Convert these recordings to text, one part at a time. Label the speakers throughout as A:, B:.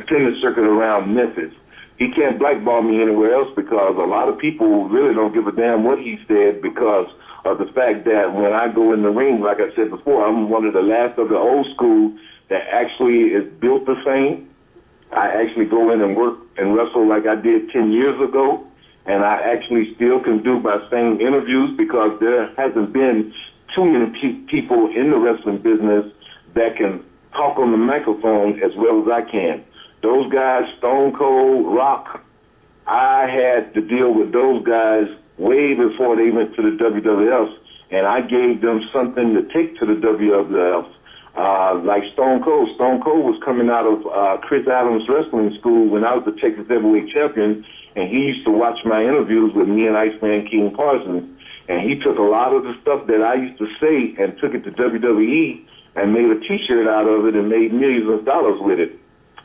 A: tennis circuit around Memphis. He can't blackball me anywhere else because a lot of people really don't give a damn what he said because of the fact that when I go in the ring, like I said before, I'm one of the last of the old school that actually is built the same. I actually go in and work and wrestle like I did 10 years ago, and I actually still can do my same interviews because there hasn't been too many people in the wrestling business that can talk on the microphone as well as I can. Those guys, Stone Cold, Rock, I had to deal with those guys way before they went to the WWF, and I gave them something to take to the WWF. Like Stone Cold. Stone Cold was coming out of Chris Adams Wrestling School when I was the Texas Heavyweight Champion, and he used to watch my interviews with me and Iceman King Parsons, and he took a lot of the stuff that I used to say and took it to WWE and made a T-shirt out of it and made millions of dollars with it.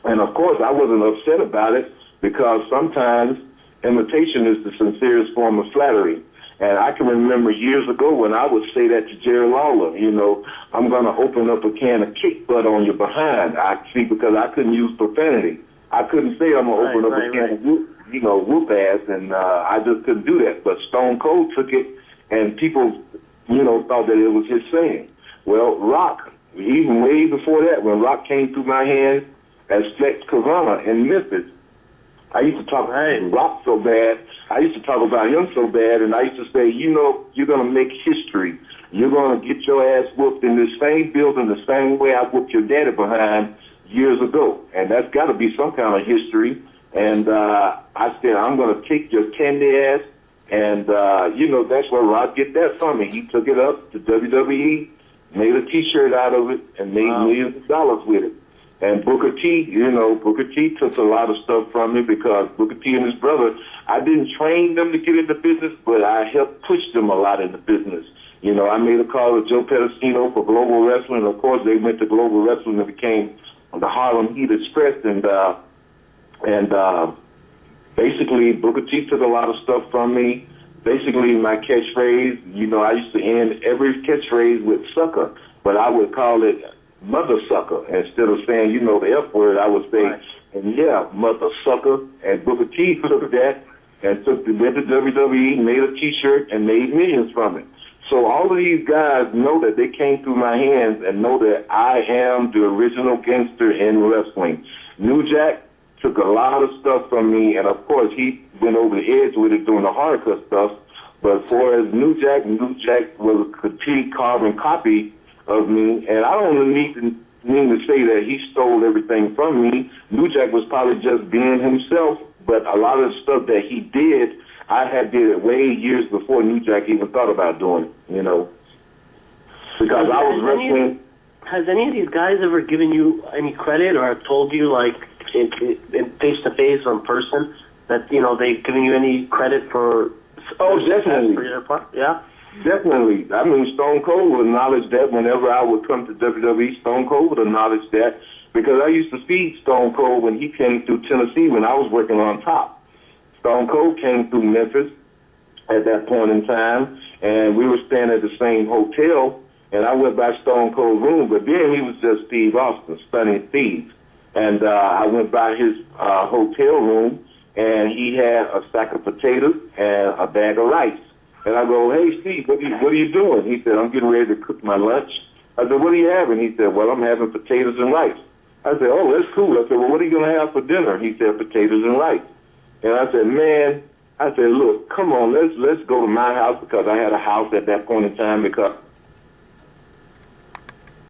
A: And, of course, I wasn't upset about it because sometimes imitation is the sincerest form of flattery. And I can remember years ago when I would say that to Jerry Lawler, you know, I'm going to open up a can of kick butt on your behind. Because I couldn't use profanity. I couldn't say I'm going to open up a can of whoop ass, and I just couldn't do that. But Stone Cold took it, and people, thought that it was his saying. Well, Rock, even way before that, when Rock came through my hands as Flex Kavana in Memphis, I used to talk about Rock so bad. I used to talk about him so bad, and I used to say, you're going to make history. You're going to get your ass whooped in this same building the same way I whooped your daddy behind years ago. And that's got to be some kind of history. And I said, I'm going to kick your candy ass. And, that's where Rock get that from me. He took it up to WWE, made a T-shirt out of it, and made millions of dollars with it. And Booker T, Booker T took a lot of stuff from me because Booker T and his brother, I didn't train them to get into business, but I helped push them a lot into business. I made a call to Joe Pedicino for Global Wrestling. Of course, they went to Global Wrestling and became the Harlem Heat Express. And basically, Booker T took a lot of stuff from me. Basically, my catchphrase, I used to end every catchphrase with sucker, but I would call it mother sucker. Instead of saying, the F word, I would say, mother sucker. And Booker T took that and went to WWE, made a T-shirt, and made millions from it. So all of these guys know that they came through my hands and know that I am the original gangster in wrestling. New Jack took a lot of stuff from me, and of course he went over the edge with it doing the hardcore stuff. But as far as New Jack was a complete carbon copy of me, and I don't mean to say that he stole everything from me. New Jack was probably just being himself, but a lot of the stuff that he did, I had did it way years before New Jack even thought about doing it, because I was wrestling.
B: Has any of these guys ever given you any credit or told you, like, in face-to-face or in person, that, they've given you any credit for...
A: Oh, definitely.
B: For your part? Yeah?
A: Definitely. I mean, Stone Cold would acknowledge that whenever I would come to WWE. Stone Cold would acknowledge that because I used to feed Stone Cold when he came through Tennessee when I was working on top. Stone Cold came through Memphis at that point in time, and we were staying at the same hotel, and I went by Stone Cold's room, but then he was just Steve Austin, Stunning Steve. And I went by his hotel room, and he had a sack of potatoes and a bag of rice. And I go, hey, Steve, what are you doing? He said, I'm getting ready to cook my lunch. I said, what are you having? He said, well, I'm having potatoes and rice. I said, oh, that's cool. I said, well, what are you going to have for dinner? He said, potatoes and rice. And I said, man, look, come on, let's go to my house because I had a house at that point in time because